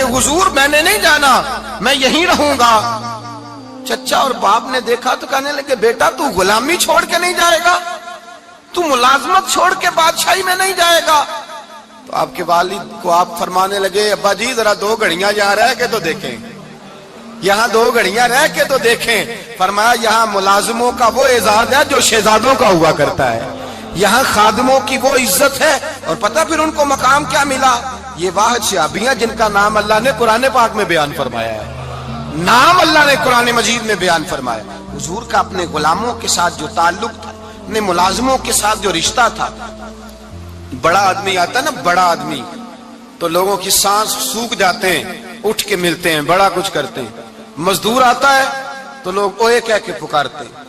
کہ حضور میں نے نہیں جانا، میں یہیں رہوں گا۔ چچا اور باپ نے دیکھا تو کہنے لگے بیٹا تو غلامی چھوڑ کے نہیں جائے گا، تو ملازمت چھوڑ کے بادشاہی میں نہیں جائے گا؟ تو آپ کے والد کو آپ فرمانے لگے ابا جی ذرا 2 گھڑیاں یہاں رہ کے تو دیکھیں، یہاں 2 گھڑیاں رہ کے تو دیکھیں۔ فرمایا یہاں ملازموں کا وہ اعزاز ہے جو شہزادوں کا ہوا کرتا ہے، یہاں خادموں کی وہ عزت ہے۔ اور پتہ پھر ان کو مقام کیا ملا؟ یہ واحد شعبیاں جن کا نام اللہ نے قرآن پاک میں بیان فرمایا ہے، نام اللہ نے قرآن مجید میں بیان فرمایا۔ حضور کا اپنے غلاموں کے ساتھ جو تعلق تھا، اپنے ملازموں کے ساتھ جو رشتہ تھا، بڑا آدمی آتا ہے نا، بڑا آدمی تو لوگوں کی سانس سوکھ جاتے ہیں، اٹھ کے ملتے ہیں، بڑا کچھ کرتے ہیں۔ مزدور آتا ہے تو لوگ اوے کہہ کے پکارتے ہیں،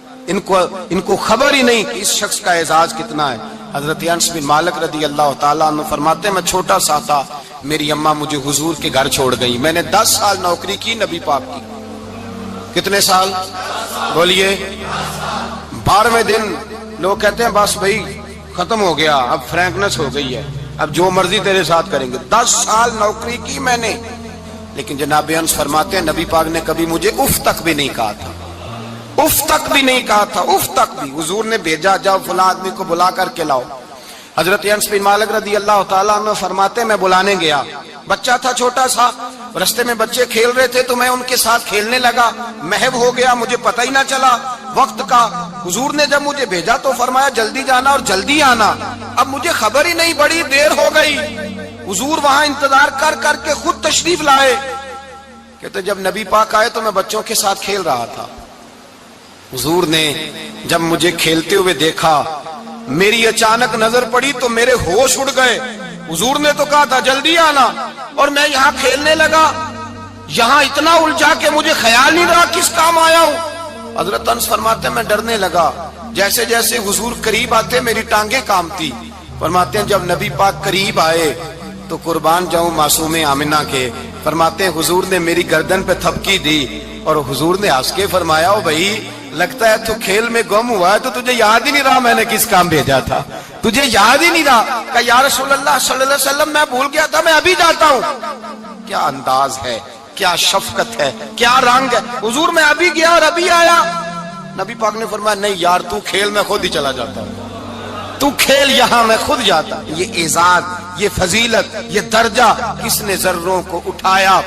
ان کو خبر ہی نہیں کہ اس شخص کا اعزاز کتنا ہے۔ حضرت انس بن مالک رضی اللہ تعالیٰ عنہ فرماتے ہیں میں چھوٹا سا تھا، میری اماں مجھے حضور کے گھر چھوڑ گئی، میں نے 10 سال نوکری کی نبی پاک کی۔ کتنے سال؟ بولیے۔ 12ویں دن لوگ کہتے ہیں بس بھائی ختم ہو گیا، اب فرینکنس ہو گئی ہے، اب جو مرضی تیرے ساتھ کریں گے۔ 10 سال نوکری کی میں نے، لیکن جناب انس فرماتے ہیں نبی پاک نے کبھی مجھے اف تک بھی نہیں کہا تھا، اف تک بھی نہیں کہا تھا، اف تک بھی۔ حضور نے بھیجا جاؤ فلاں آدمی کو بلا کر کے لاؤ۔ حضرت انس بن مالک رضی اللہ تعالیٰ عنہ فرماتے ہیں میں بلانے گیا، بچہ تھا چھوٹا سا، رستے میں بچے کھیل رہے تھے تو میں ان کے ساتھ کھیلنے لگا، محو ہو گیا، مجھے پتہ ہی نہ چلا وقت کا۔ حضور نے جب مجھے بھیجا تو فرمایا جلدی جانا اور جلدی آنا، اب مجھے خبر ہی نہیں، بڑی دیر ہو گئی۔ حضور وہاں انتظار کر کر کے خود تشریف لائے، کہتے جب نبی پاک آئے تو میں بچوں کے ساتھ کھیل رہا تھا، حضور نے جب مجھے کھیلتے ہوئے دیکھا، میری اچانک نظر پڑی تو میرے ہوش اڑ گئے۔ حضور نے تو کہا تھا جلدی آنا، اور میں یہاں کھیلنے لگا، یہاں اتنا الجھا کہ مجھے خیال نہیں رہا کس کام آیا ہوں۔ حضرت انس فرماتے ہیں میں ڈرنے لگا، جیسے جیسے حضور قریب آتے میری ٹانگیں کانپتی۔ فرماتے ہیں جب نبی پاک قریب آئے تو قربان جاؤں معصوم آمنہ کے، فرماتے ہیں حضور نے میری گردن پہ تھپکی دی اور حضور نے ہنس کے فرمایا او بھائی لگتا ہے تو کھیل میں گم ہوا ہے تو تجھے یاد ہی نہیں رہا میں نے کس کام بھیجا تھا، تجھے یاد ہی نہیں رہا۔ کہ یا رسول اللہ صلی اللہ علیہ وسلم میں بھول گیا تھا، میں ابھی جاتا ہوں۔ کیا انداز ہے، کیا شفقت ہے، کیا رنگ ہے۔ حضور میں ابھی گیا اور ابھی آیا۔ نبی پاک نے فرمایا نہیں یار تو کھیل میں خود ہی چلا جاتا ہوں، تو کھیل یہاں میں خود جاتا۔ یہ اعزاز، یہ فضیلت، یہ درجہ کس نے ذروں کو اٹھایا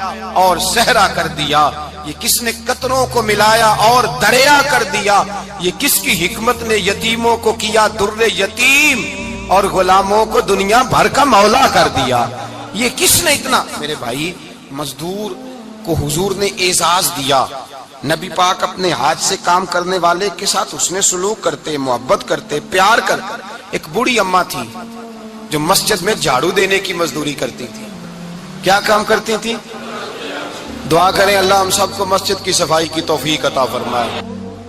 اور صحرا کر دیا، یہ کس نے قطروں کو ملایا اور دریا کر دیا، یہ کس کی حکمت نے یتیموں کو کیا در یتیم اور غلاموں کو دنیا بھر کا مولا کر دیا، یہ کس نے اتنا۔ میرے بھائی مزدور کو حضور نے اعزاز دیا، نبی پاک اپنے ہاتھ سے کام کرنے والے کے ساتھ اس نے سلوک کرتے، محبت کرتے، پیار کرتے۔ ایک بوڑھی اماں تھی جو مسجد میں جھاڑو دینے کی مزدوری کرتی تھی۔ کیا کام کرتی تھی؟ دعا کریں اللہ ہم سب کو مسجد کی صفائی کی توفیق عطا فرمائے۔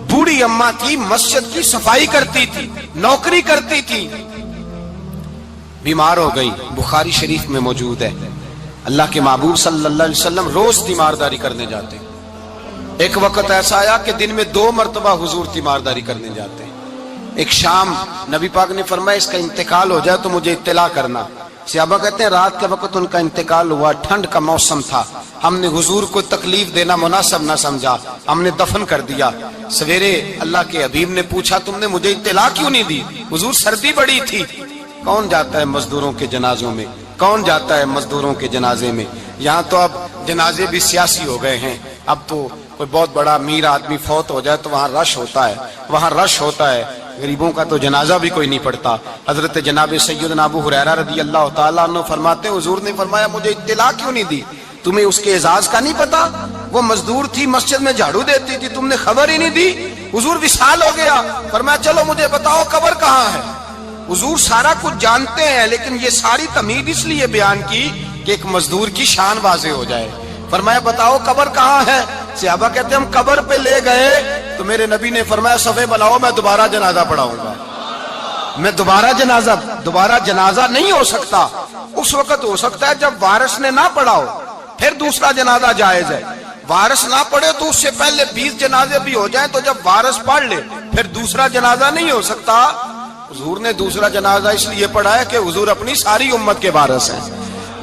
بوڑھی اماں تھی، مسجد کی صفائی کرتی تھی، نوکری کرتی تھی، بیمار ہو گئی، بخاری شریف میں موجود ہے۔ اللہ کے محبوب صلی اللہ علیہ وسلم روز تیمارداری کرنے جاتے۔ ایک وقت ایسا آیا کہ دن میں 2 مرتبہ حضور تیمارداری کرنے جاتے۔ ایک شام نبی پاک نے فرمایا اس کا انتقال ہو جائے تو مجھے اطلاع کرنا۔ صحابہ کہتے ہیں رات کے وقت ان کا انتقال ہوا، ٹھنڈ کا موسم تھا، ہم نے حضور کو تکلیف دینا مناسب نہ سمجھا، ہم نے دفن کر دیا۔ سویرے اللہ کے حبیب نے پوچھا تم نے مجھے اطلاع کیوں نہیں دی؟ حضور سردی بڑی تھی۔ کون جاتا ہے مزدوروں کے جنازوں میں؟ کون جاتا ہے مزدوروں کے جنازے میں؟ یہاں تو اب جنازے بھی سیاسی ہو گئے ہیں، اب تو کوئی بہت بڑا امیر آدمی فوت ہو جائے تو وہاں رش ہوتا ہے، وہاں رش ہوتا ہے، غریبوں کا تو جنازہ بھی کوئی نہیں پڑتا۔ حضرت جناب سیدنا ابو ہریرہ رضی اللہ تعالیٰ عنہ فرماتے ہیں حضور نے فرمایا مجھے اطلاع کیوں نہیں دی؟ تمہیں اس کے اعزاز کا نہیں پتا؟ وہ مزدور تھی مسجد میں جھاڑو دیتی تھی، تم نے خبر ہی نہیں دی؟ حضور وصال ہو گیا، فرمایا چلو مجھے بتاؤ قبر کہاں ہے۔ حضور سارا کچھ جانتے ہیں لیکن یہ ساری تمہید اس لیے بیان کی کہ ایک مزدور کی شان واضح ہو جائے۔ فرمایا بتاؤ قبر کہاں ہے؟ صحابہ کہتے ہیں ہم قبر پہ لے گئے تو میرے نبی نے فرمایا صفے بلاؤ میں دوبارہ جنازہ پڑھاؤں گا۔ میں دوبارہ جنازہ نہیں ہو سکتا، اس وقت ہو سکتا ہے جب وارث نے نہ پڑھاؤ، پھر دوسرا جنازہ جائز ہے۔ وارث نہ پڑھے تو اس سے پہلے 20 جنازے بھی ہو جائیں تو جب وارث پڑھ لے پھر دوسرا جنازہ نہیں ہو سکتا۔ حضور نے دوسرا جنازہ اس لیے پڑھا ہے کہ حضور اپنی ساری امت کے وارث ہیں۔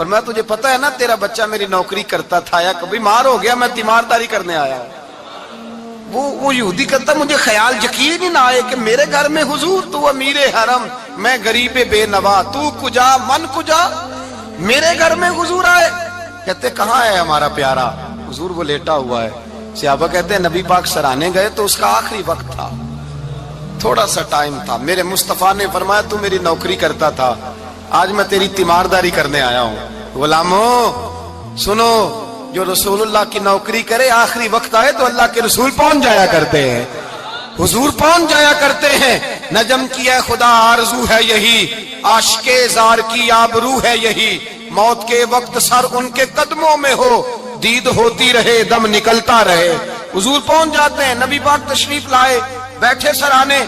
فرمایا تجھے پتا ہے نا تیرا بچہ میری نوکری کرتا تھا یا کبھی بیمار ہو گیا میں تیمارداری کرنے آیا ہوں. وہ یہودی کہتا مجھے خیال یقین ہی نہ آئے کہ میرے گھر میں حضور تو امیر حرم میں غریب بے نوا تو کجا من کجا میرے گھر میں حضور آئے. کہتے کہاں ہے ہمارا پیارا؟ حضور وہ لیٹا ہوا ہے. صحابہ کہتے ہیں نبی پاک سرانے گئے تو اس کا آخری وقت تھا, تھوڑا سا ٹائم تھا. میرے مصطفیٰ نے فرمایا تو میری نوکری کرتا تھا, آج میں تیری تیمارداری کرنے آیا ہوں. غلاموں سنو, جو رسول اللہ کی نوکری کرے آخری وقت آئے تو اللہ کے رسول پہنچ جایا کرتے ہیں, حضور پہنچ جایا کرتے ہیں. نجم کی ہے خدا آرزو ہے یہی, عاشق زار کی آبرو ہے یہی, موت کے وقت سر ان کے قدموں میں ہو, دید ہوتی رہے دم نکلتا رہے. حضور پہنچ جاتے ہیں. نبی پاک تشریف لائے, بیٹھے سرانے.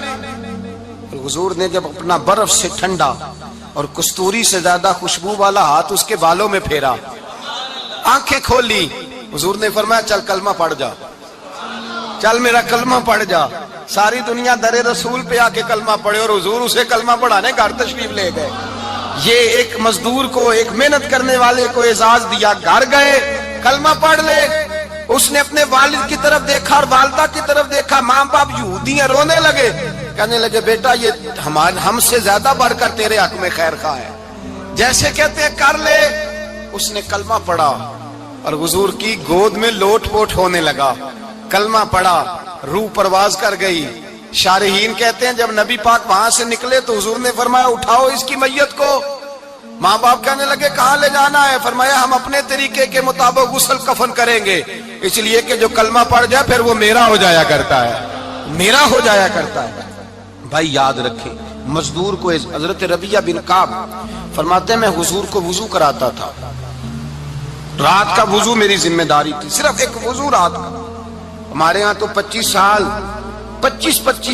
حضور نے جب اپنا برف سے ٹھنڈا اور کستوری سے زیادہ خوشبو والا ہاتھ اس کے بالوں میں پھیرا, آنکھیں کھولی, حضور نے فرمایا چل کلمہ پڑھ جا, چل میرا کلمہ پڑھ جا. ساری دنیا در رسول پہ آ کے کلمہ پڑھے اور حضور اسے کلمہ پڑھانے گھر تشریف لے گئے. یہ ایک مزدور کو, ایک محنت کرنے والے کو اعزاز دیا. گھر گئے, کلمہ پڑھ لے. اس نے اپنے والد کی طرف دیکھا اور والدہ کی طرف دیکھا. ماں باپ یہودی ہیں, رونے لگے, کہنے لگے بیٹا یہ ہم سے زیادہ بڑھ کر تیرے حق میں خیر خواہ ہے, جیسے کہتے ہیں کر لے. اس نے کلمہ پڑھا اور حضور کی گود میں لوٹ پوٹ ہونے لگا. کلمہ پڑھا, روح پرواز کر گئی. شارحین کہتے ہیں جب نبی پاک وہاں سے نکلے تو حضور نے فرمایا اٹھاؤ اس کی میت کو. ماں باپ کہنے لگے کہاں لے جانا ہے؟ فرمایا ہم اپنے طریقے کے مطابق غسل کفن کریں گے, اس لیے کہ جو کلمہ پڑھ جائے پھر وہ میرا ہو جایا کرتا ہے, میرا ہو جایا کرتا ہے. بھائی یاد رکھیں, مزدور کو حضرت ربیعہ بن کعب فرماتے ہیں میں حضور کو وضو کراتا تھا, رات کا وضو میری ذمہ داری تھی, صرف ایک وضو رات کا. ہمارے ہاں تو 25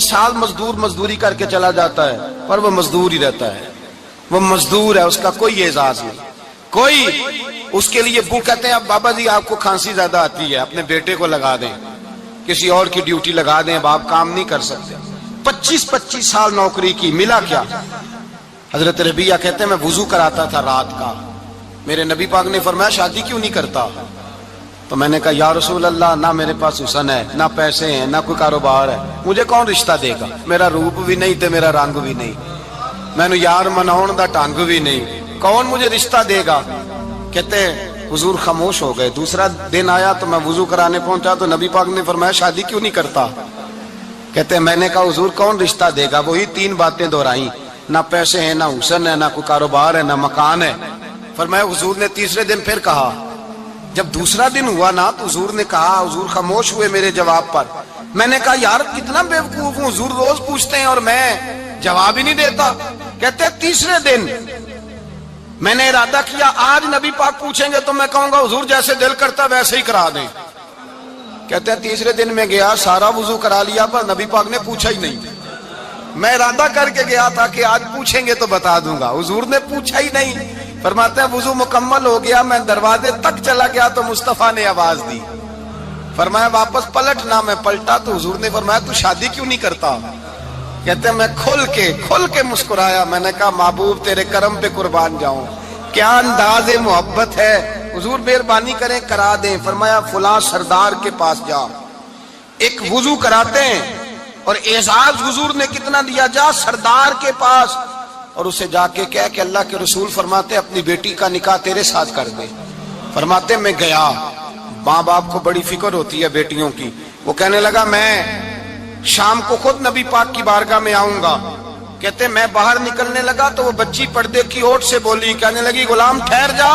سال مزدور مزدوری کر کے چلا جاتا ہے, پر وہ مزدور ہی رہتا ہے, وہ مزدور ہے, اس کا کوئی اعزاز نہیں, کوئی اس کے لیے وہ کہتے ہیں اب بابا جی آپ کو کھانسی زیادہ آتی ہے, اپنے بیٹے کو لگا دیں, کسی اور کی ڈیوٹی لگا دیں, اب آپ کام نہیں کر سکتے. 25 سال نوکری کی, ملا کیا؟ حضرت ربیعہ کہتے ہیں میں وضو کراتا تھا رات کا. میرے نبی پاک نے فرمایا شادی کیوں نہیں کرتا؟ تو میں نے کہا یا رسول اللہ نہ میرے پاس حسن ہے, نہ پیسے ہیں, نہ کوئی کاروبار ہے, مجھے کون رشتہ دے گا؟ میرا روپ بھی نہیں تے میرا رنگ بھی نہیں, میں نے یار مناؤن دا ٹانگ بھی نہیں, کون مجھے رشتہ دے گا؟ کہتے ہیں حضور خاموش ہو گئے. دوسرا دن آیا تو میں وضو کرانے پہنچا تو نبی پاک نے فرمایا شادی کیوں نہیں کرتا؟ کہتے ہیں میں نے کہا حضور کون رشتہ دے گا؟ وہی 3 باتیں دہرائیں, نہ پیسے ہیں, نہ حسن ہے, نہ کوئی کاروبار ہے, نہ مکان ہے. فرمایا حضور نے تیسرے دن پھر کہا. جب دوسرا دن ہوا نا تو حضور نے کہا, حضور خاموش ہوئے میرے جواب پر. میں نے کہا یار کتنا بیوقوف ہوں, حضور روز پوچھتے ہیں اور میں جواب ہی نہیں دیتا. کہتے ہیں تیسرے دن میں نے ارادہ کیا آج نبی پاک پوچھیں گے تو میں کہوں گا حضور جیسے دل کرتا ویسے ہی کرا دیں. کہتے ہیں تیسرے دن میں گیا, سارا وضو کرا لیا, پر نبی پاک نے پوچھا ہی نہیں. میں ارادہ کر کے گیا تھا کہ آج پوچھیں گے تو بتا دوں گا, حضور نے پوچھا ہی نہیں. فرماتے ہیں وضو مکمل ہو گیا, میں دروازے تک چلا گیا تو مصطفیٰ نے آواز دی. فرمایا واپس پلٹنا, میں پلٹا تو حضور نے فرمایا تو شادی کیوں نہیں کرتا؟ کہتے ہیں میں کھل کے مسکرایا. میں نے کہا محبوب تیرے کرم پہ قربان جاؤں, کیا انداز محبت ہے, حضور مہربانی کریں کرا دیں. فرمایا فلاں سردار کے پاس جا, ایک وضو کراتے ہیں, اور اعزاز حضور نے کتنا دیا, جا سردار کے پاس اور اسے جا کے کہہ کہ اللہ کے رسول فرماتے اپنی بیٹی کا نکاح تیرے ساتھ کر دے. فرماتے میں گیا, ماں باپ کو بڑی فکر ہوتی ہے بیٹیوں کی. وہ کہنے لگا میں شام کو خود نبی پاک کی بارگاہ میں آؤں گا. کہتے میں باہر نکلنے لگا تو وہ بچی پردے کی اوٹ سے بولی, کہنے لگی غلام ٹھہر جا,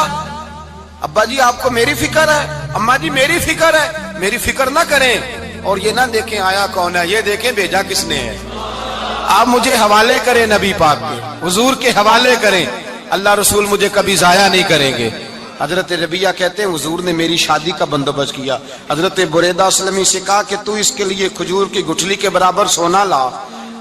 ابا جی آپ کو میری فکر ہے, اماں جی میری فکر ہے, میری فکر نہ کریں اور یہ نہ دیکھیں آیا کون ہے, یہ دیکھیں بھیجا کس نے ہے. آپ مجھے حوالے کریں نبی پاک کے, حضور کے حوالے کریں, اللہ رسول مجھے کبھی ضائع نہیں کریں گے. حضرت ربیعہ کہتے ہیں حضور نے میری شادی کا بندوبست کیا. حضرت بریدہ اسلمی سے کہا کہ تو اس کے لیے کھجور کی گٹھلی کے برابر سونا لا.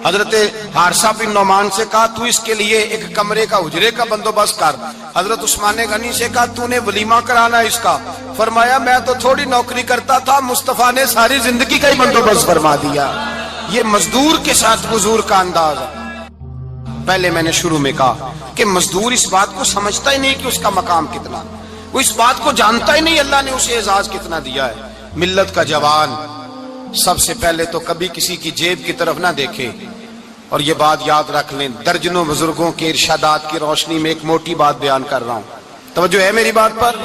حضرت حارثہ بن نعمان سے کہا تو اس کے لیے ایک کمرے کا حجرے کا بندوبست کر. حضرت عثمان غنی سے کہا تو نے ولیمہ کرانا اس کا. فرمایا میں تو تھوڑی نوکری کرتا تھا, مصطفیٰ نے ساری زندگی کا ہی بندوبست فرما دیا. یہ مزدور کے ساتھ حضور کا انداز ہے. پہلے میں نے شروع میں کہا کہ مزدور اس بات کو سمجھتا ہی نہیں کہ اس کا مقام کتنا، وہ اس بات کو جانتا ہی نہیں اللہ نے اسے اعزاز کتنا دیا ہے۔ ملت کا جوان سب سے پہلے تو کبھی کسی کی جیب کی طرف نہ دیکھے، اور یہ بات یاد رکھ لیں، درجنوں بزرگوں کے ارشادات کی روشنی میں ایک موٹی بات بیان کر رہا ہوں، توجہ ہے میری بات پر؟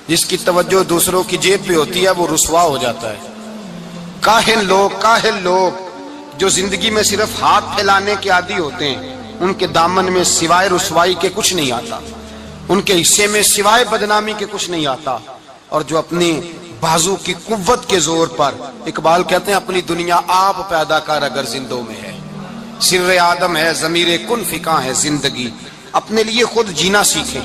جس کی توجہ دوسروں کی جیب پہ ہوتی ہے وہ رسوا ہو جاتا ہے۔ کاہل لوگ جو زندگی میں صرف ہاتھ پھیلانے کے عادی ہوتے ہیں، ان کے دامن میں سوائے رسوائی کے کچھ نہیں آتا، ان کے حصے میں سوائے بدنامی کے کچھ نہیں آتا، اور جو اپنی بازو کی قوت کے زور پر، اقبال کہتے ہیں اپنی دنیا آپ پیدا کر اگر زندوں میں ہے، سر آدم ہے ضمیر کن فکاں ہے زندگی، اپنے لیے خود جینا سیکھیں،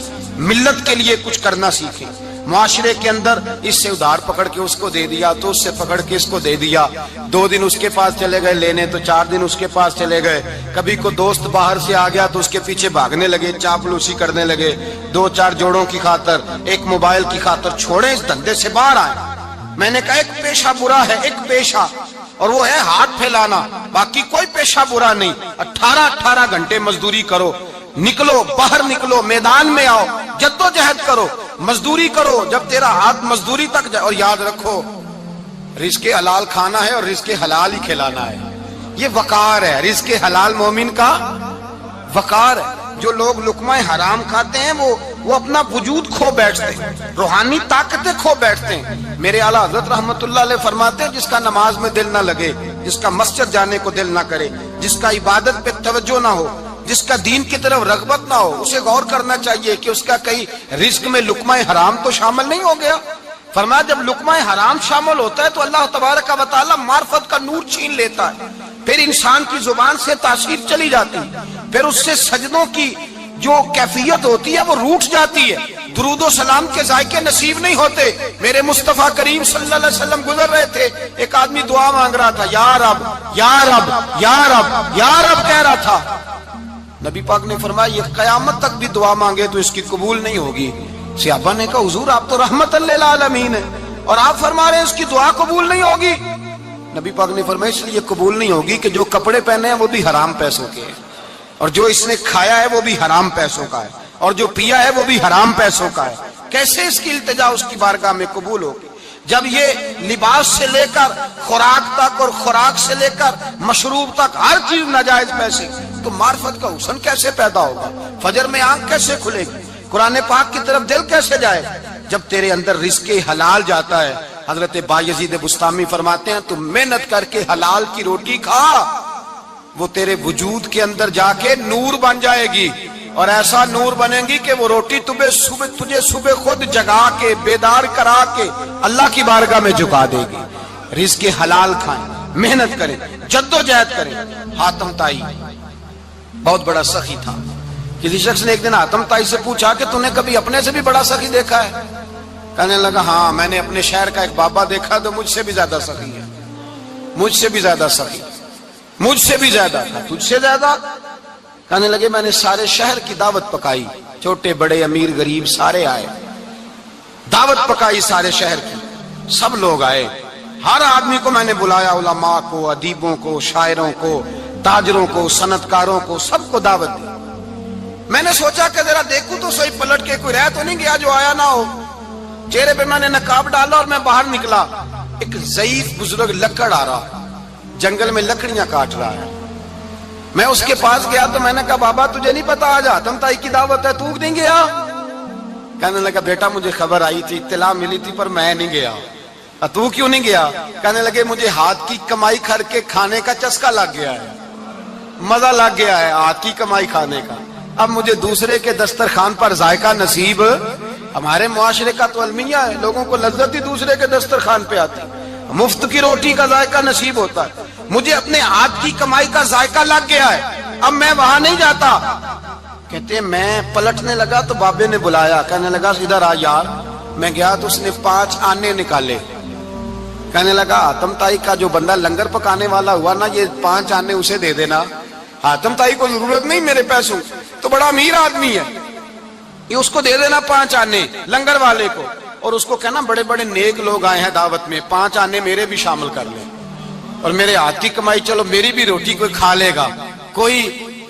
ملت کے لیے کچھ کرنا سیکھیں۔ معاشرے کے اندر اس سے ادھار پکڑ کے اس کو دے دیا تو اس سے پکڑ کے اس کو دے دیا، 2 دن اس کے پاس چلے گئے لینے تو 4 دن اس کے پاس چلے گئے، کبھی کو دوست باہر سے آ گیا تو اس کے پیچھے بھاگنے لگے، چاپلوسی کرنے لگے، 2-4 جوڑوں کی خاطر، ایک موبائل کی خاطر، چھوڑیں اس دھندے سے باہر آئیں۔ میں نے کہا ایک پیشہ برا ہے، ایک پیشہ، اور وہ ہے ہاتھ پھیلانا، باقی کوئی پیشہ برا نہیں۔ 18 گھنٹے مزدوری کرو، نکلو باہر، نکلو میدان میں آؤ، جدوجہد کرو، مزدوری کرو جب تیرا ہاتھ مزدوری تک جائے، اور یاد رکھو رزق حلال کھانا ہے اور رزق حلال ہی کھلانا ہے، یہ وقار ہے، رزق حلال مومن کا وقار ہے۔ جو لوگ لقمہ حرام کھاتے ہیں وہ اپنا وجود کھو بیٹھتے ہیں، روحانی طاقتیں کھو بیٹھتے ہیں۔ میرے اعلیٰ حضرت رحمت اللہ علیہ فرماتے ہیں جس کا نماز میں دل نہ لگے، جس کا مسجد جانے کو دل نہ کرے، جس کا عبادت پہ توجہ نہ ہو، جس کا دین کی طرف رغبت نہ ہو، اسے غور کرنا چاہیے کہ اس کا کئی رزق میں لقمہ حرام تو شامل نہیں ہو گیا۔ فرمایا جب لقمہ حرام شامل ہوتا ہے تو اللہ تبارک و تعالی معرفت کا نور چھین لیتا ہے، پھر انسان کی زبان سے تاثیر چلی جاتی ہے، پھر اس سے سجدوں کی جو کیفیت ہوتی ہے وہ روٹ جاتی ہے، درود و سلام کے ذائقے نصیب نہیں ہوتے۔ میرے مصطفیٰ کریم صلی اللہ علیہ وسلم گزر رہے تھے، ایک آدمی دعا مانگ رہا تھا، یا رب یا رب یا رب یا رب کہہ رہا تھا، نبی پاک نے فرمایا یہ قیامت تک بھی دعا مانگے تو اس کی قبول نہیں ہوگی۔ صحابہ نے کہا حضور آپ تو رحمت للعالمین ہیں اور آپ فرما رہے ہیں اس کی دعا قبول نہیں ہوگی۔ نبی پاک نے فرمایا اس لیے قبول نہیں ہوگی کہ جو کپڑے پہنے ہیں وہ بھی حرام پیسوں کے ہیں، اور جو اس نے کھایا ہے وہ بھی حرام پیسوں کا ہے، اور جو پیا ہے وہ بھی حرام پیسوں کا ہے۔ کیسے اس کی التجا اس کی بارگاہ میں قبول ہوگی جب یہ لباس سے لے کر خوراک تک اور خوراک سے لے کر مشروب تک ہر چیز ناجائز پیسے، تو معرفت کا حسن کیسے پیدا ہوگا؟ فجر میں آنکھ کیسے کھلے گی؟ قرآن پاک کی طرف دل کیسے جائے جب تیرے اندر رزق حلال جاتا ہے؟ حضرت بایزید بستامی فرماتے ہیں تو محنت کر کے حلال کی روٹی کھا، وہ تیرے وجود کے اندر جا کے نور بن جائے گی، اور ایسا نور بنے گی کہ وہ روٹی تجھے صبح خود جگا کے بیدار کرا کے اللہ کی بارگاہ میں جھکا دے گی۔ رزق حلال کھائیں، محنت کریں، جدوجہد کریں۔ حاتم طائی بہت بڑا سخی تھا، کسی شخص نے ایک دن حاتم طائی سے پوچھا کہ تو نے کبھی اپنے سے بھی بڑا سخی دیکھا ہے؟ کہنے لگا ہاں میں نے اپنے شہر کا ایک بابا دیکھا تو مجھ سے بھی زیادہ سخی ہے، مجھ سے بھی زیادہ سخی، مجھ سے بھی زیادہ تھا، تجھ سے زیادہ؟ کہنے لگے میں نے سارے شہر کی دعوت پکائی، چھوٹے بڑے امیر غریب سارے آئے، دعوت پکائی سارے شہر کی، سب لوگ آئے، ہر آدمی کو میں نے بلایا، علماء کو، ادیبوں کو، شاعروں کو، تاجروں کو، صنعت کاروں کو، سب کو دعوت دی۔ میں نے سوچا کہ ذرا دیکھوں تو صحیح پلٹ کے کوئی رہ تو نہیں گیا جو آیا نہ ہو۔ چہرے پہ میں نے نقاب ڈالا اور میں باہر نکلا، ایک ضعیف بزرگ لکڑ آ رہا، جنگل میں لکڑیاں کاٹ رہا ہے۔ میں اس کے پاس گیا تو میں نے کہا بابا تجھے نہیں پتا آج حاتم طائی کی دعوت ہے، تو نہیں گیا؟ کہنے لگا بیٹا مجھے خبر آئی تھی، اطلاع ملی تھی پر میں نہیں گیا۔ تو کیوں نہیں گیا؟ کہنے لگے مجھے ہاتھ کی کمائی کر کے کھانے کا چسکا لگ گیا ہے، مزہ لگ گیا ہے ہاتھ کی کمائی کھانے کا، اب مجھے دوسرے کے دسترخوان پر ذائقہ نصیب۔ ہمارے معاشرے کا تو المیہ ہے، لوگوں کو لذت ہی دوسرے کے دسترخوان پہ آتی، مفت کی روٹی کا ذائقہ نصیب ہوتا ہے، مجھے اپنے ہاتھ کی کمائی کا ذائقہ لگ گیا ہے، اب میں وہاں نہیں جاتا۔ کہتے میں پلٹنے لگا تو بابے نے بلایا، کہنے لگا ادھر آ یار۔ میں گیا تو اس نے 5 آنے نکالے، کہنے لگا حاتم طائی کا جو بندہ لنگر پکانے والا ہوا نا، یہ 5 آنے اسے دے دینا، حاتم طائی کو ضرورت نہیں میرے پیسوں، تو بڑا امیر آدمی ہے، یہ اس کو دے دینا 5 آنے لنگر والے کو، اور اس کو کہنا بڑے بڑے نیک لوگ آئے ہیں دعوت میں، 5 آنے میرے بھی شامل کر لیں، اور میرے ہاتھ کی کمائی چلو میری بھی روٹی کوئی کھا لے گا، کوئی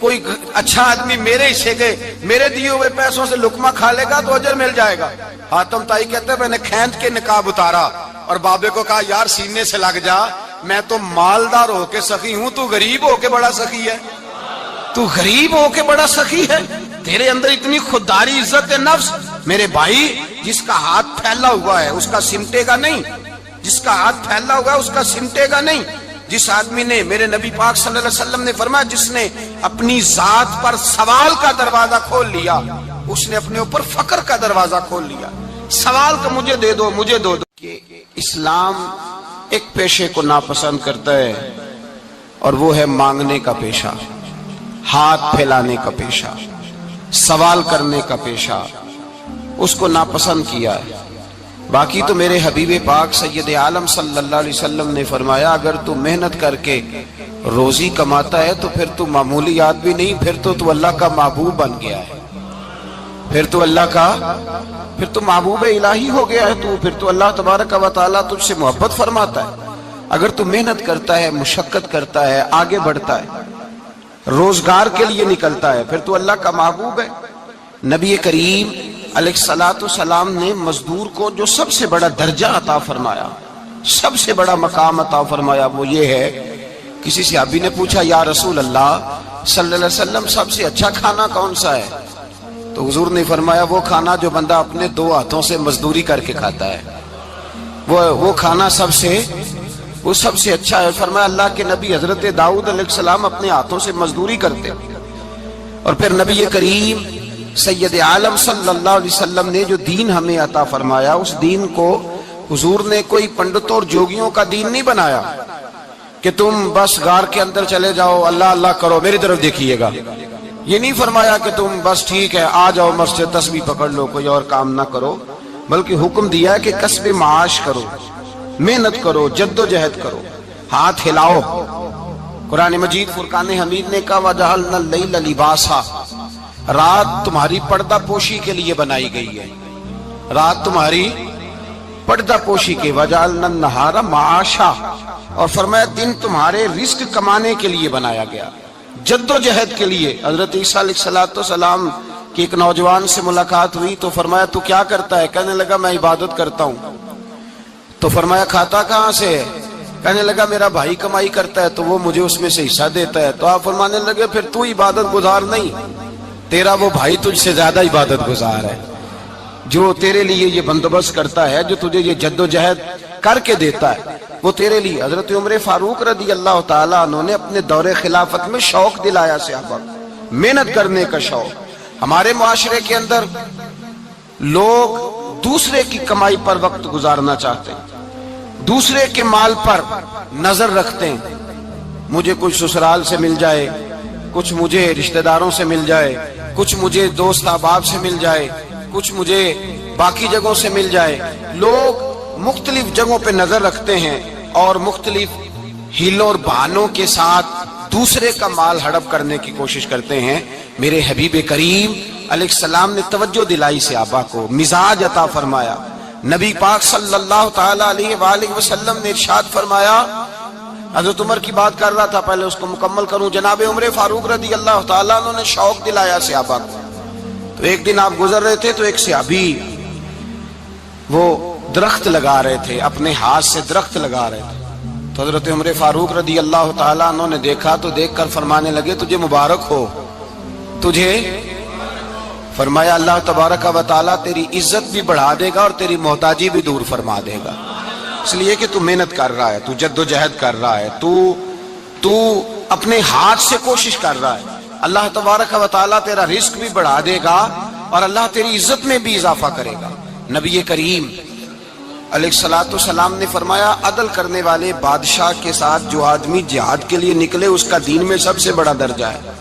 کوئی اچھا آدمی میرے حصے کے میرے دیے ہوئے پیسوں سے لقمہ کھا لے گا تو اجر مل جائے گا۔ حاتم طائی کہتے ہیں میں نے کھینچ کے نقاب اتارا اور بابے کو کہا یار سینے سے لگ جا، میں تو مالدار ہو کے سخی ہوں، تو غریب ہو کے بڑا سخی ہے، تو غریب ہو کے بڑا سخی ہے، تیرے اندر اتنی خودداری عزت نفس۔ میرے بھائی جس کا ہاتھ پھیلا ہوا ہے اس کا سمٹے گا نہیں، جس کا ہاتھ پھیلا ہوا ہے اس کا سمٹے گا نہیں۔ جس آدمی نے، میرے نبی پاک صلی اللہ علیہ وسلم نے فرمایا جس نے اپنی ذات پر سوال کا دروازہ کھول لیا اس نے اپنے اوپر فقر کا دروازہ کھول لیا۔ سوال کا مجھے دے دو، مجھے دو دو۔ کہ اسلام ایک پیشے کو ناپسند کرتا ہے اور وہ ہے مانگنے کا پیشہ، ہاتھ پھیلانے کا پیشہ، سوال کرنے کا پیشہ، اس کو ناپسند کیا ہے۔ باقی تو میرے حبیب پاک سید عالم صلی اللہ علیہ وسلم نے فرمایا اگر تو محنت کر کے روزی کماتا ہے تو پھر تو معمولی آدمی نہیں، پھر تو اللہ کا محبوب بن گیا ہے، پھر تو اللہ کا، پھر تو محبوب الہی ہو گیا ہے، پھر تو اللہ تبارک و تعالیٰ تجھ سے محبت فرماتا ہے۔ اگر تو محنت کرتا ہے، مشقت کرتا ہے، آگے بڑھتا ہے، روزگار کے لیے نکلتا ہے، پھر تو اللہ کا محبوب ہے۔ نبی کریم علیہ السلام نے مزدور کو جو سب سے بڑا درجہ عطا فرمایا، سب سے بڑا مقام عطا فرمایا وہ یہ ہے، کسی صحابی نے پوچھا یا رسول اللہ صلی اللہ علیہ وسلم سب سے اچھا کھانا کون سا ہے؟ تو حضور نے فرمایا وہ کھانا جو بندہ اپنے دو ہاتھوں سے مزدوری کر کے کھاتا ہے، وہ کھانا سب سے اچھا ہے۔ فرمایا اللہ کے نبی حضرت داؤد علیہ السلام اپنے ہاتھوں سے مزدوری کرتے، اور پھر نبی کریم سید عالم صلی اللہ علیہ وسلم نے جو دین ہمیں عطا فرمایا اس دین کو حضور نے کوئی پنڈتوں اور جوگیوں کا دین نہیں بنایا کہ تم بس غار کے اندر چلے جاؤ اللہ اللہ کرو میری طرف دیکھیے گا، یہ نہیں فرمایا کہ تم بس ٹھیک ہے آ جاؤ مسجد تسبیح پکڑ لو کوئی اور کام نہ کرو، بلکہ حکم دیا ہے کہ کسب معاش کرو، محنت کرو، جد و جہد کرو، ہاتھ ہلاؤ۔ قرآن مجید فرقان حمید نے کہا وَجَعَلْنَا اللَّيْلَ لِبَاسًا، رات تمہاری پردہ پوشی کے لیے بنائی گئی ہے، رات تمہاری پردہ پوشی کے، وَجَعَلْنَا النَّهَارَ مَعَاشًا، اور فرمایا دن تمہارے رزق کمانے کے لیے بنایا گیا، جد و جہد کے لیے۔ حضرت عیسیٰ علیہ السلام کی ایک نوجوان سے ملاقات ہوئی تو فرمایا تو کیا کرتا ہے؟ کہنے لگا میں عبادت کرتا ہوں۔ تو فرمایا کھاتا کہاں سے ہے؟ کہنے لگا میرا بھائی کمائی کرتا ہے تو وہ مجھے اس میں سے حصہ دیتا ہے۔ تو آپ فرمانے لگے پھر تو عبادت گزار نہیں، تیرا وہ بھائی تجھ سے زیادہ عبادت گزار ہے، جو تیرے لیے یہ بندوبست کرتا ہے، جو تجھے یہ جد و جہد کر کے دیتا ہے وہ تیرے لیے۔ حضرت عمر فاروق رضی اللہ تعالیٰ عنہ نے اپنے دور خلافت میں شوق دلایا صحابہ کو، محنت کرنے کا شوق۔ ہمارے معاشرے کے اندر لوگ دوسرے کی کمائی پر وقت گزارنا چاہتے ہیں، دوسرے کے مال پر نظر رکھتے ہیں، مجھے کچھ سسرال سے مل جائے، کچھ مجھے رشتہ داروں سے مل جائے، کچھ مجھے دوست احباب سے مل جائے، کچھ مجھے باقی جگہوں سے مل جائے۔ لوگ مختلف جگہوں پہ نظر رکھتے ہیں اور مختلف ہیلوں اور بہانوں کے ساتھ دوسرے کا مال ہڑپ کرنے کی کوشش کرتے ہیں۔ میرے حبیب کریم علیہ السلام نے توجہ دلائی صحابہ کو، مزاج عطا فرمایا۔ نبی پاک صلی اللہ تعالیٰ علیہ وآلہ وسلم نے ارشاد فرمایا، حضرت عمر کی بات کر رہا تھا پہلے اس کو مکمل کروں، جناب عمر فاروق رضی اللہ تعالیٰ عنہ نے شوق دلایا صحابہ کو۔ تو ایک دن آپ گزر رہے تھے تو ایک صحابی وہ درخت لگا رہے تھے، اپنے ہاتھ سے درخت لگا رہے تھے، تو حضرت عمر فاروق رضی اللہ تعالیٰ عنہ نے دیکھا تو دیکھ کر فرمانے لگے تجھے مبارک ہو، تجھے، فرمایا اللہ تبارک و تعالیٰ تیری عزت بھی بڑھا دے گا اور تیری محتاجی بھی دور فرما دے گا، اس لیے کہ تو محنت کر رہا ہے، تو جد و جہد کر رہا ہے، تو اپنے ہاتھ سے کوشش کر رہا ہے، اللہ تبارک و تعالیٰ تیرا رزق بھی بڑھا دے گا اور اللہ تیری عزت میں بھی اضافہ کرے گا۔ نبی کریم علیہ السلام نے فرمایا عدل کرنے والے بادشاہ کے ساتھ جو آدمی جہاد کے لیے نکلے اس کا دین میں سب سے بڑا درجہ ہے،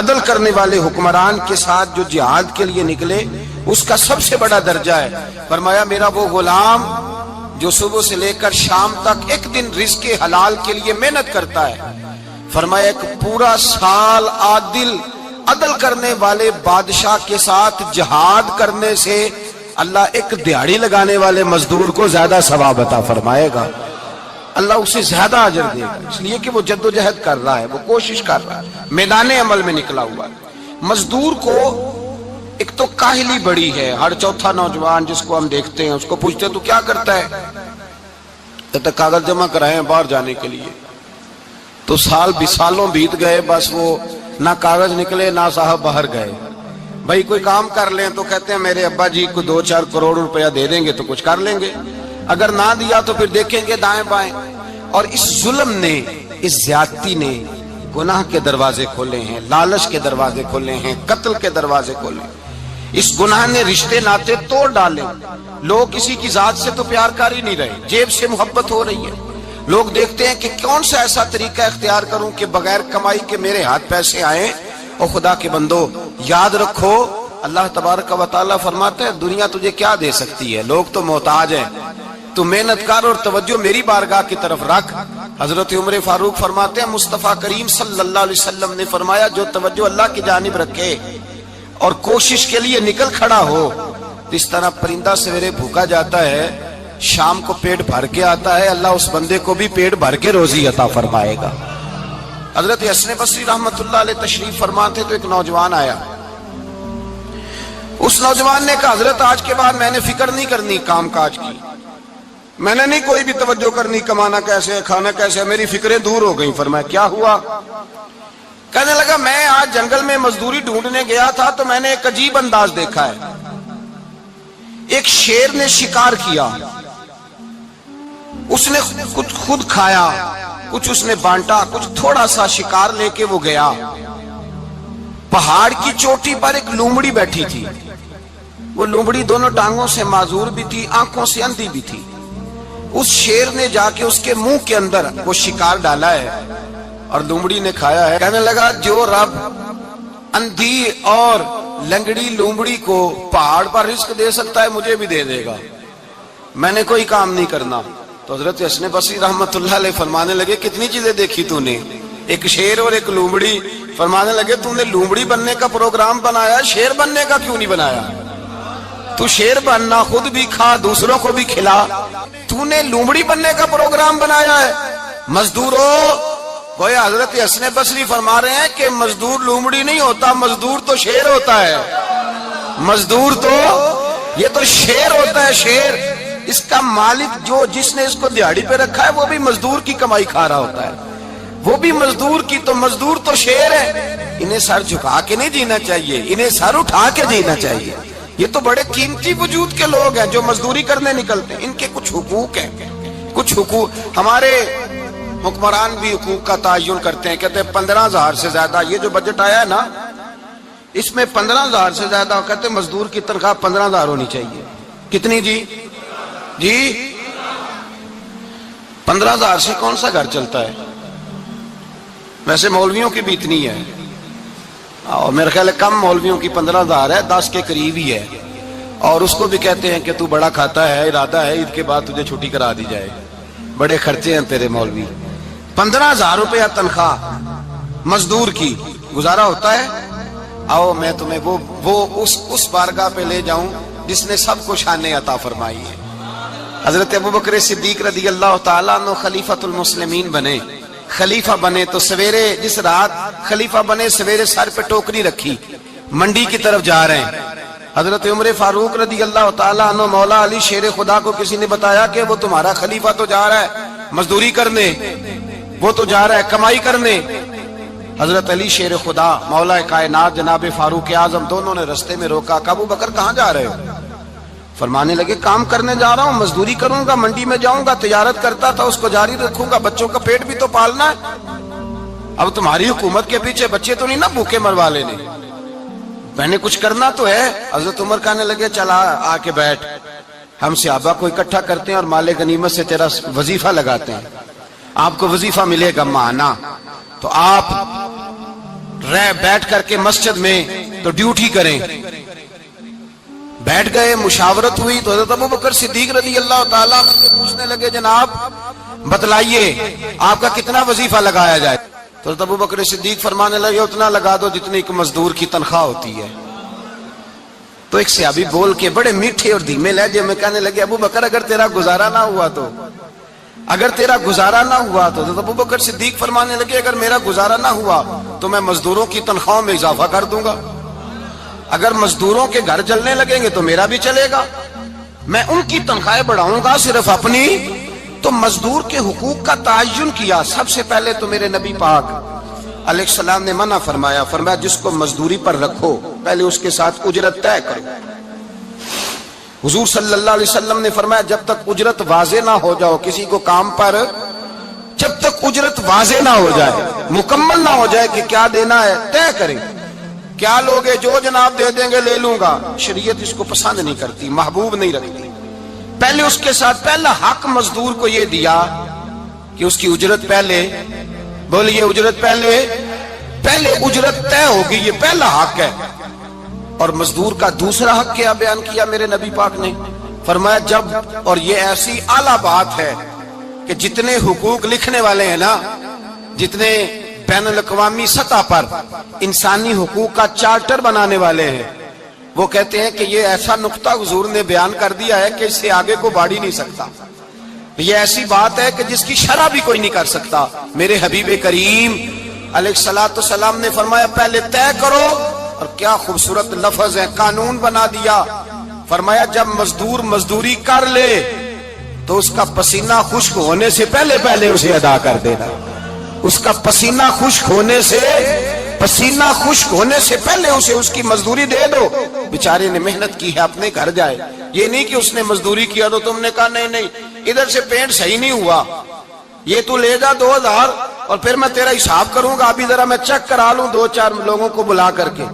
عدل کرنے والے حکمران کے ساتھ جو جہاد کے لیے نکلے اس کا سب سے بڑا درجہ ہے۔ فرمایا میرا وہ غلام جو صبح سے لے کر شام تک ایک دن رزق حلال کے لیے محنت کرتا ہے، فرمایا ایک پورا سال عدل کرنے والے بادشاہ کے ساتھ جہاد کرنے سے اللہ ایک دیہڑی لگانے والے مزدور کو زیادہ ثواب عطا فرمائے گا۔ اللہ اسے زیادہ اجر دے گا، اس لیے کہ وہ جدوجہد کر رہا ہے، وہ کوشش کر رہا ہے، میدان عمل میں نکلا ہوا ہے۔ مزدور کو ایک تو کاہلی بڑی ہے، ہر چوتھا نوجوان جس کو ہم دیکھتے ہیں اس کو پوچھتے ہیں تو کیا کرتا ہے، کہتا کاغذ جمع کرائیں باہر جانے کے لیے، تو سالوں بیت گئے، بس وہ نہ کاغذ نکلے نہ صاحب باہر گئے۔ بھائی کوئی کام کر لیں تو کہتے ہیں میرے ابا جی کو 2-4 کروڑ روپیہ دے دیں گے تو کچھ کر لیں گے، اگر نہ دیا تو پھر دیکھیں گے دائیں بائیں۔ اور اس ظلم نے، اس زیادتی نے گناہ کے دروازے کھولے ہیں، لالچ کے دروازے کھولے ہیں، قتل کے دروازے کھولے ہیں۔ اس گناہ نے رشتے ناتے توڑ ڈالے، لوگ کسی کی ذات سے تو پیار کر ہی نہیں رہے، جیب سے محبت ہو رہی ہے۔ لوگ دیکھتے ہیں کہ کون سا ایسا طریقہ اختیار کروں کہ بغیر کمائی کے میرے ہاتھ پیسے آئیں۔ اور خدا کے بندو یاد رکھو، اللہ تبارک و تعالیٰ فرماتا ہے دنیا تجھے کیا دے سکتی ہے، لوگ تو محتاج ہیں، تو محنت کر اور توجہ میری بارگاہ کی طرف رکھ۔ حضرت عمر فاروق فرماتے ہیں مصطفیٰ کریم صلی اللہ علیہ وسلم نے فرمایا جو توجہ اللہ کی جانب رکھے اور کوشش کے لیے نکل کھڑا ہو، اس طرح پرندہ سویرے بھوکا جاتا ہے شام کو پیٹ بھر کے آتا ہے، اللہ اس بندے کو بھی پیٹ بھر کے روزی عطا فرمائے گا۔ حضرت حسن بصری رحمت اللہ علیہ تشریف فرما تھے تو ایک نوجوان آیا، اس نوجوان نے کہا حضرت آج کے بعد میں نے فکر نہیں کرنی کام کاج کی، میں نے نہیں کوئی بھی توجہ کرنی کمانا کیسے ہے کھانا کیسے ہے، میری فکریں دور ہو گئیں۔ فرمایا کیا ہوا؟ کہنے لگا میں آج جنگل میں مزدوری ڈھونڈنے گیا تھا تو میں نے ایک عجیب انداز دیکھا ہے، ایک شیر نے شکار کیا، اس نے کچھ خود کھایا، کچھ اس نے بانٹا، کچھ تھوڑا سا شکار لے کے وہ گیا، پہاڑ کی چوٹی پر ایک لومڑی بیٹھی تھی، وہ لومڑی دونوں ٹانگوں سے معذور بھی تھی، آنکھوں سے اندھی بھی تھی، اس شیر نے جا کے اس کے منہ کے اندر وہ شکار ڈالا ہے اور لومڑی نے کھایا ہے۔ کہنے لگا جو رب اندھی اور لنگڑی لومڑی کو پہاڑ پر رزق دے سکتا ہے مجھے بھی دے دے گا، میں نے کوئی کام نہیں کرنا۔ تو حضرت حسن بصری رحمت اللہ علیہ فرمانے لگے کتنی چیزیں دیکھی تو نے، ایک شیر اور ایک لومڑی۔ فرمانے لگے تو نے لومڑی بننے کا پروگرام بنایا، شیر بننے کا کیوں نہیں بنایا؟ تو شیر بننا، خود بھی کھا دوسروں کو بھی کھلا، تو نے لومڑی بننے کا پروگرام بنایا ہے۔ مزدوروں گویا حضرت حسن بصری فرما رہے ہیں کہ مزدور لومڑی نہیں ہوتا، مزدور تو شیر ہوتا ہے، مزدور تو یہ تو شیر ہوتا ہے، شیر۔ اس کا مالک جو جس نے اس کو دیہڑی پہ رکھا ہے وہ بھی مزدور کی کمائی کھا رہا ہوتا ہے، وہ بھی مزدور کی، تو مزدور تو شیر ہے۔ انہیں سر جھکا کے نہیں جینا چاہیے، انہیں سر اٹھا کے جینا چاہیے۔ یہ تو بڑے قیمتی وجود کے لوگ ہیں جو مزدوری کرنے نکلتے ہیں، ان کے کچھ حقوق ہیں، کچھ حقوق۔ ہمارے حکمران بھی حقوق کا تعین کرتے ہیں، کہتے ہیں 15,000 سے زیادہ، یہ جو بجٹ آیا ہے نا اس میں 15,000 سے زیادہ، کہتے ہیں مزدور کی تنخواہ 15,000 ہونی چاہیے۔ کتنی جی 15,000 سے کون سا گھر چلتا ہے؟ ویسے مولویوں کی بھی اتنی ہے، اور میرے خیال ہے کم مولویوں کی 15,000 ہے، 10 کے قریب ہی ہے، اور اس کو بھی کہتے ہیں کہ تو بڑا کھاتا ہے، ارادہ ہے عید کے بعد تجھے چھٹی کرا دی جائے، بڑے خرچے ہیں تیرے مولوی۔ 15,000 روپیہ تنخواہ مزدور کی، گزارا ہوتا ہے؟ آؤ میں تمہیں وہ اس بارگاہ پہ لے جاؤں جس نے سب کو شانیں عطا فرمائی ہے۔ حضرت ابوبکر صدیق رضی اللہ تعالیٰ عنہ خلیفۃ المسلمین بنے، خلیفہ بنے تو سویرے جس رات خلیفہ بنے سویرے سر پہ ٹوکری رکھی، منڈی کی طرف جا رہے ہیں۔ حضرت عمر فاروق رضی اللہ تعالیٰ عنہ مولا علی شیر خدا کو کسی نے بتایا کہ وہ تمہارا خلیفہ تو جا رہا ہے مزدوری کرنے، وہ تو جا رہا ہے کمائی کرنے۔ حضرت علی شیر خدا مولا کائنات جناب فاروق اعظم دونوں نے رستے میں روکا کہ ابو بکر کہاں جا رہے ہو؟ فرمانے لگے کام کرنے جا رہا ہوں، مزدوری کروں گا، منڈی میں جاؤں گا، تجارت کرتا تھا اس کو جاری رکھوں گا، بچوں کا پیٹ بھی تو پالنا ہے۔ اب تمہاری حکومت کے پیچھے بچے تو نہیں نا بھوکے مروا لینے، میں نے کچھ کرنا تو ہے۔ حضرت عمر کہنے لگے چلا آ کے بیٹھ، ہم صحابہ کو اکٹھا کرتے ہیں اور مال غنیمت سے تیرا وظیفہ لگاتے ہیں، آپ کو وظیفہ ملے گا ماہانہ، تو آپ بیٹھ کر کے مسجد میں تو ڈیوٹی کریں۔ بیٹھ گئے، مشاورت ہوئی تو حضرت ابوبکر صدیق رضی اللہ تعالیٰ پوچھنے لگے جناب بتلائیے آپ کا کتنا وظیفہ لگایا جائے؟ تو حضرت ابوبکر صدیق فرمانے لگے اتنا لگا دو جتنی ایک مزدور کی تنخواہ ہوتی ہے۔ تو ایک صحابی بول کے بڑے میٹھے اور دھیمے لہجے میں کہنے لگے ابو بکر اگر تیرا گزارا نہ ہوا تو اگر تیرا گزارا نہ ہوا تو حضرت ابوبکر صدیق فرمانے لگے اگر میرا گزارا نہ ہوا تو میں مزدوروں کی تنخواہوں میں اضافہ کر دوں گا، اگر مزدوروں کے گھر چلنے لگیں گے تو میرا بھی چلے گا، میں ان کی تنخواہیں بڑھاؤں گا صرف اپنی۔ تو مزدور کے حقوق کا تعین کیا۔ سب سے پہلے تو میرے نبی پاک علیہ السلام نے منع فرمایا، فرمایا جس کو مزدوری پر رکھو پہلے اس کے ساتھ اجرت طے کرو۔ حضور صلی اللہ علیہ وسلم نے فرمایا جب تک اجرت واضح نہ ہو جاؤ کسی کو کام پر، جب تک اجرت واضح نہ ہو جائے، مکمل نہ ہو جائے کہ کیا دینا ہے، طے کریں۔ کیا لوگے جو جناب دے دیں گے لے لوں گا، شریعت اس کو پسند نہیں کرتی، محبوب نہیں رکھتی۔ پہلے اس کے ساتھ پہلا حق مزدور کو یہ دیا کہ اس کی اجرت پہلے، بولیے اجرت پہلے اجرت طے ہوگی، یہ پہلا حق ہے۔ اور مزدور کا دوسرا حق کیا بیان کیا میرے نبی پاک نے؟ فرمایا جب، اور یہ ایسی اعلیٰ بات ہے کہ جتنے حقوق لکھنے والے ہیں نا، جتنے بین الاقوامی سطح پر انسانی حقوق کا چارٹر بنانے والے ہیں، وہ کہتے ہیں کہ یہ ایسا نقطہ حضور نے بیان کر دیا ہے کہ اس سے آگے کو بڑھ ہی نہیں سکتا، یہ ایسی بات ہے کہ جس کی شرح بھی کوئی نہیں کر سکتا۔ میرے حبیب کریم علیہ الصلوۃ والسلام نے فرمایا پہلے طے کرو، اور کیا خوبصورت لفظ ہے، قانون بنا دیا۔ فرمایا جب مزدور مزدوری کر لے تو اس کا پسینہ خشک ہونے سے پہلے اسے ادا کر دینا، اس کا پسینہ خشک ہونے سے پہلے اسے اس کی مزدوری دے دو۔ بیچارے نے محنت کی ہے، اپنے گھر جائے، یہ نہیں کہ اس نے مزدوری کیا تو تم نے کہا نہیں ادھر سے پینٹ صحیح نہیں ہوا، یہ تو لے جا 2000 اور پھر میں تیرا حساب کروں گا، ابھی ذرا میں چیک کرا لوں 2-4 لوگوں کو بلا کر کے،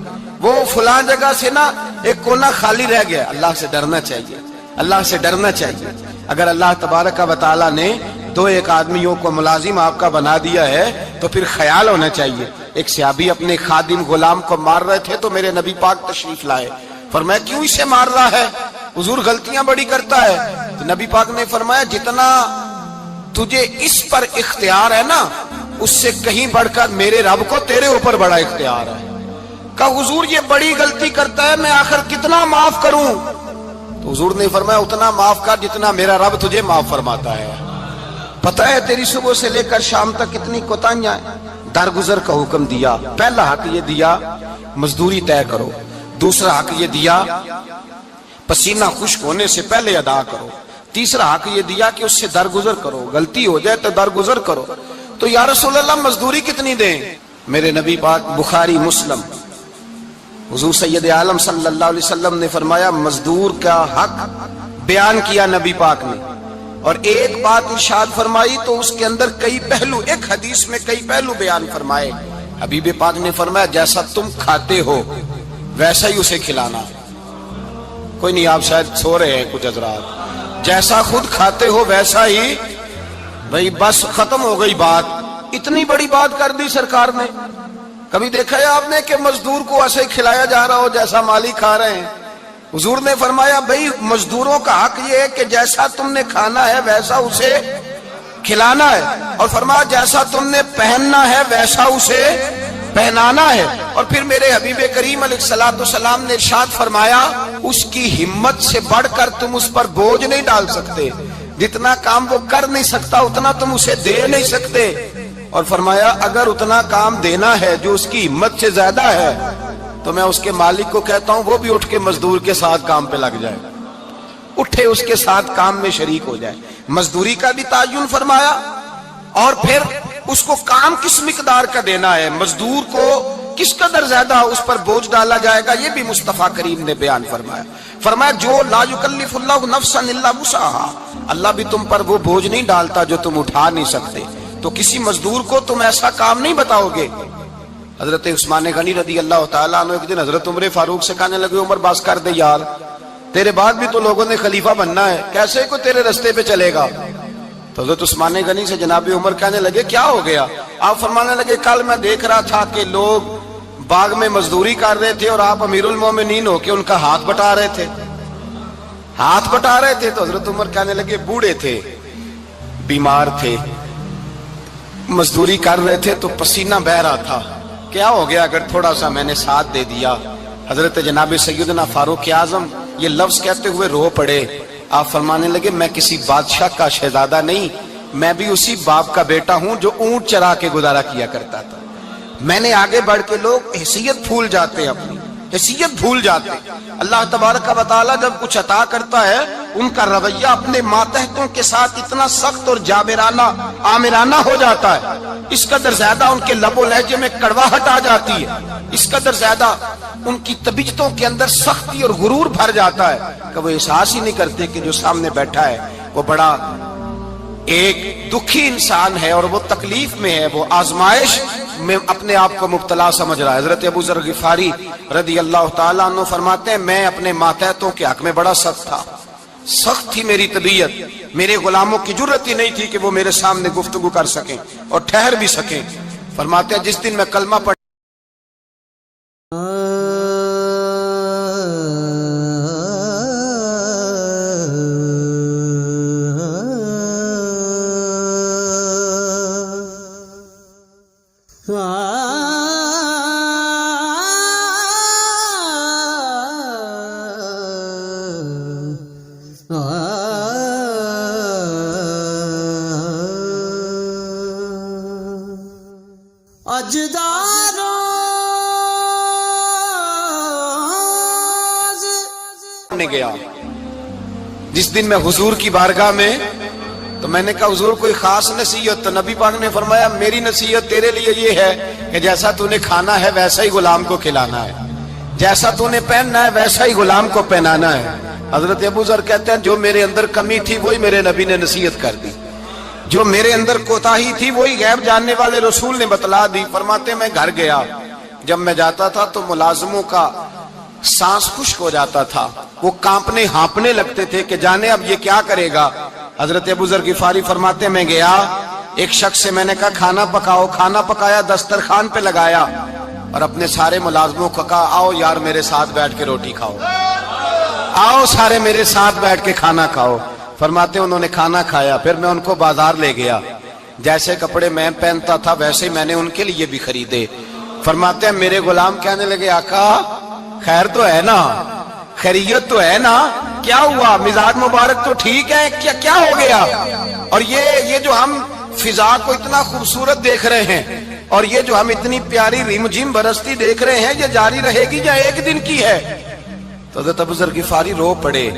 وہ فلاں جگہ سے نا ایک کونا خالی رہ گیا۔ اللہ سے ڈرنا چاہیے، اللہ سے ڈرنا چاہیے۔ اگر اللہ تبارک و تعالیٰ نے 2-1 آدمیوں کو ملازم آپ کا بنا دیا ہے تو پھر خیال ہونا چاہیے۔ ایک صحابی اپنے خادم غلام کو مار رہے تھے تو میرے نبی پاک تشریف لائے، فرمایا کیوں اسے مار رہا ہے؟ حضور غلطیاں بڑی کرتا ہے۔ تو نبی پاک نے فرمایا جتنا تجھے اس پر اختیار ہے نا، اس سے کہیں بڑھ کر میرے رب کو تیرے اوپر بڑا اختیار ہے۔ کہا حضور یہ بڑی غلطی کرتا ہے، میں آخر کتنا معاف کروں؟ تو حضور نے فرمایا اتنا معاف کر جتنا میرا رب تجھے معاف فرماتا ہے۔ پتہ ہے تیری صبح سے لے کر شام تک کتنی کوتاہیاں ہیں۔ درگزر کا حکم دیا، پہلا حق یہ دیا مزدوری طے کرو، دوسرا حق یہ دیا پسینہ خشک ہونے سے پہلے ادا کرو، تیسرا حق یہ دیا کہ اس سے درگزر کرو، غلطی ہو جائے تو درگزر کرو۔ تو یا رسول اللہ مزدوری کتنی دیں؟ میرے نبی پاک بخاری مسلم حضور سید عالم صلی اللہ علیہ وسلم نے فرمایا مزدور کا حق بیان کیا نبی پاک نے، اور ایک بات ارشاد فرمائی تو اس کے اندر کئی پہلو، ایک حدیث میں کئی پہلو بیان فرمائے۔ حبیب پاک نے فرمایا جیسا تم کھاتے ہو ویسا ہی اسے کھلانا۔ کوئی نہیں، آپ شاید سو رہے ہیں کچھ حضرات، جیسا خود کھاتے ہو ویسا ہی، بھئی بس ختم ہو گئی بات۔ اتنی بڑی بات کر دی سرکار نے۔ کبھی دیکھا ہے آپ نے کہ مزدور کو ایسے ہی کھلایا جا رہا ہو جیسا مالک کھا رہے ہیں؟ حضور نے فرمایا بھئی مزدوروں کا حق یہ ہے کہ جیسا تم نے کھانا ہے ویسا اسے کھلانا ہے، اور فرمایا جیسا تم نے پہننا ہے ویسا اسے پہنانا ہے۔ اور پھر میرے حبیب کریم علیہ الصلوۃ والسلام نے ارشاد فرمایا اس کی ہمت سے بڑھ کر تم اس پر بوجھ نہیں ڈال سکتے، جتنا کام وہ کر نہیں سکتا اتنا تم اسے دے نہیں سکتے۔ اور فرمایا اگر اتنا کام دینا ہے جو اس کی ہمت سے زیادہ ہے تو میں اس کے مالک کو کہتا ہوں وہ بھی اٹھ کے مزدور کے ساتھ کام پہ لگ جائے، اٹھے اس کے ساتھ کام میں شریک ہو جائے۔ مزدوری کا بھی تعین فرمایا، اور پھر اس کو کام کس مقدار کا دینا ہے، مزدور کو کس قدر زیادہ اس پر بوجھ ڈالا جائے گا، یہ بھی مصطفیٰ کریم نے بیان فرمایا۔ فرمایا جو لا یکلف اللہ نفسا الا وسعها، اللہ بھی تم پر وہ بوجھ نہیں ڈالتا جو تم اٹھا نہیں سکتے، تو کسی مزدور کو تم ایسا کام نہیں بتاؤ گے۔ حضرت عثمان غنی رضی اللہ تعالیٰ عنہ ایک دن حضرت عمر فاروق سے کہنے لگے عمر بس کر دے یار، تیرے بعد بھی تو لوگوں نے خلیفہ بننا ہے، کیسے کوئی تیرے رستے پہ چلے گا؟ تو حضرت عثمان غنی سے جناب عمر کہنے لگے کیا ہو گیا؟ آپ فرمانے لگے کل میں دیکھ رہا تھا کہ لوگ باغ میں مزدوری کر رہے تھے اور آپ امیر المومنین ہو کے ان کا ہاتھ بٹا رہے تھے، ہاتھ بٹا رہے تھے۔ تو حضرت عمر کہنے لگے بوڑھے تھے، بیمار تھے، مزدوری کر رہے تھے تو پسینہ بہہ رہا تھا، کیا ہو گیا اگر تھوڑا سا میں نے ساتھ دے دیا؟ حضرت جناب سیدنا فاروق اعظم یہ لفظ کہتے ہوئے رو پڑے۔ آپ فرمانے لگے میں کسی بادشاہ کا شہزادہ نہیں، میں بھی اسی باپ کا بیٹا ہوں جو اونٹ چرا کے گزارا کیا کرتا تھا. میں نے آگے بڑھ کے لوگ حیثیت بھول جاتے ہیں، اپنی حیثیت بھول جاتے ہیں. اللہ تبارک و تعالیٰ جب کچھ عطا کرتا ہے ان کا رویہ اپنے ماتحتوں کے ساتھ اتنا سخت اور جابرانہ آمرانہ ہو جاتا ہے، اس قدر زیادہ ان کے لب و لہجے میں کڑواہٹ آ جاتی ہے، اس قدر زیادہ ان کی طبیعتوں کے اندر سختی اور غرور بھر جاتا ہے کہ وہ احساس ہی نہیں کرتے کہ جو سامنے بیٹھا ہے وہ بڑا ایک دکھی انسان ہے اور وہ تکلیف میں ہے، وہ آزمائش میں اپنے آپ کو مبتلا سمجھ رہا ہے. حضرت ابو ذر غفاری رضی اللہ تعالیٰ عنہ فرماتے ہیں میں اپنے ماتحتوں کے حق میں بڑا سخت تھا، سخت تھی میری طبیعت. میرے غلاموں کی جرت ہی نہیں تھی کہ وہ میرے سامنے گفتگو کر سکیں اور ٹھہر بھی سکیں. فرماتے ہیں جس دن میں کلمہ پڑھ گیا. جس دن میں حضور کی بارگاہ میں تو میں نے کہا حضور کوئی خاص نصیحت؟ تو نبی پاک نے فرمایا میری نصیحت تیرے لیے یہ ہے کہ جیسا تو نے کھانا ہے ویسا ہی غلام کو کھلانا ہے، جیسا تو نے پہننا ہے ویسا ہی غلام کو پہنانا ہے. حضرت ابو ذر کہتے ہیں جو میرے اندر کمی تھی وہی میرے نبی نے نصیحت کر دی، جو میرے اندر کوتاہی تھی وہی غیب جاننے والے رسول نے بتلا دی. فرماتے میں گھر گیا، جب میں جاتا تھا تو ملازموں کا سانس خشک ہو جاتا تھا، وہ کانپنے ہانپنے لگتے تھے کہ جانے اب یہ کیا کرے گا. حضرت ابو ذر غفاری فرماتے میں گیا، ایک شخص سے میں نے کہا کھانا پکاؤ، کھانا پکایا، دسترخوان پہ لگایا اور اپنے سارے ملازموں کو کہا آؤ یار میرے ساتھ بیٹھ کے روٹی کھاؤ، آؤ سارے میرے ساتھ بیٹھ کے کھانا کھاؤ. فرماتے انہوں نے کھانا کھایا. پھر میں ان کو بازار لے گیا، جیسے کپڑے میں پہنتا تھا ویسے میں نے ان کے لیے بھی خریدے. فرماتے ہیں میرے غلام کہنے لگے آقا خیر تو ہے نا، خیریت تو ہے نا، کیا ہوا؟ مزاج مبارک تو ٹھیک ہے، کیا ہو گیا؟ اور یہ جو ہم فضا کو اتنا خوبصورت دیکھ رہے ہیں اور یہ جو ہم اتنی پیاری ریم جھم برستی دیکھ رہے ہیں یہ جاری رہے گی یا ایک دن کی ہے؟ تو حضرت ابو ذر غفاری رو پڑے،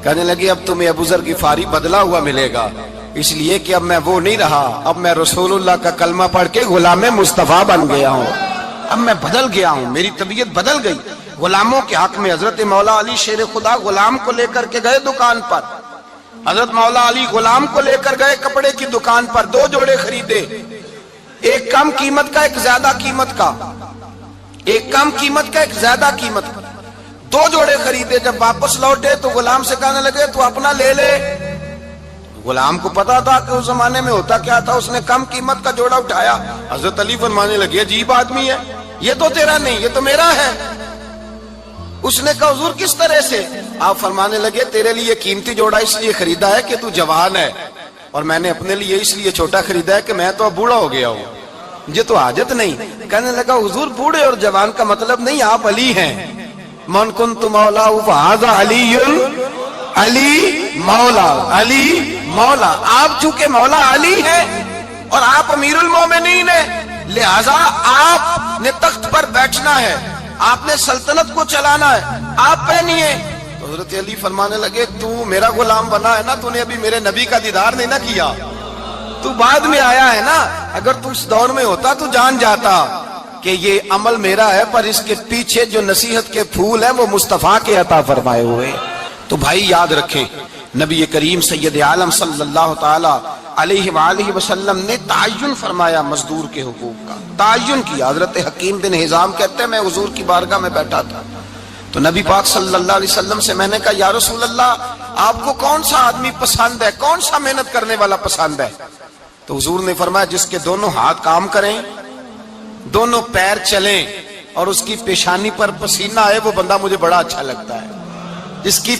کہنے لگے اب تمہیں ابو ذر غفاری بدلا ہوا ملے گا، اس لیے کہ اب میں وہ نہیں رہا، اب میں رسول اللہ کا کلمہ پڑھ کے غلام مصطفیٰ بن گیا ہوں، اب میں بدل گیا ہوں، میری طبیعت بدل گئی. غلاموں کے حق میں حضرت مولا علی شیر خدا غلام کو لے کر کے گئے دکان پر. حضرت مولا علی غلام کو لے کر گئے کپڑے کی دکان پر، 2 جوڑے خریدے، ایک کم قیمت کا ایک زیادہ قیمت کا، ایک کم قیمت کا ایک زیادہ قیمت کا، 2 جوڑے خریدے. جب واپس لوٹے تو غلام سے کہنے لگے تو اپنا لے لے. غلام کو پتا تھا کہ اس زمانے میں ہوتا کیا تھا، اس نے کم قیمت کا جوڑا اٹھایا. حضرت علی فرمانے لگے عجیب آدمی ہے، یہ تو تیرا نہیں یہ تو میرا ہے. اس نے کہا حضور کس طرح سے؟ آپ فرمانے لگے تیرے لیے قیمتی جوڑا اس لیے خریدا ہے کہ تو جوان ہے، اور میں نے اپنے لیے اس لیے چھوٹا خریدا ہے کہ میں تو اب بوڑھا ہو گیا ہوں، مجھے تو حاجت نہیں. کہنے لگا حضور بوڑھے اور جوان کا مطلب نہیں، آپ علی ہیں. من کنت مولا فہذا علی، علی مولا، علی مولا. آپ چونکہ مولا علی ہیں اور آپ امیر المومنین ہیں، لہذا آپ نے تخت پر بیٹھنا ہے، آپ نے سلطنت کو چلانا ہے، آپ پہنیے. تو حضرت علی فرمانے لگے تو میرا غلام بنا ہے نا، تو نے ابھی میرے نبی کا دیدار نہیں نہ کیا، تو بعد میں آیا ہے نا. اگر تو اس دور میں ہوتا تو جان جاتا کہ یہ عمل میرا ہے، پر اس کے پیچھے جو نصیحت کے پھول ہیں وہ مصطفیٰ کے عطا فرمائے ہوئے. تو بھائی یاد رکھیں نبی کریم سید عالم صلی اللہ تعالی علیہ وآلہ وسلم نے تعین فرمایا مزدور کے حقوق کا، تعین کیا. حضرت حکیم بن حزام کہتے ہیں میں حضور کی بارگاہ میں بیٹھا تھا تو نبی پاک صلی اللہ علیہ وسلم سے میں نے کہا یا رسول اللہ آپ کو کون سا آدمی پسند ہے، کون سا محنت کرنے والا پسند ہے؟ تو حضور نے فرمایا جس کے دونوں ہاتھ کام کریں، دونوں پیر چلیں اور اس کی پیشانی پر پسینہ آئے، وہ بندہ مجھے بڑا اچھا لگتا ہے. جس کی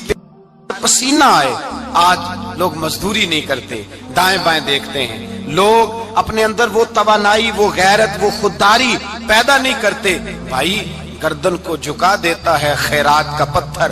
پسینہ آئے. آج لوگ مزدوری نہیں کرتے، دائیں بائیں دیکھتے ہیں، لوگ اپنے اندر وہ توانائی، وہ غیرت، وہ خودداری پیدا نہیں کرتے. بھائی گردن کو جھکا دیتا ہے خیرات کا پتھر،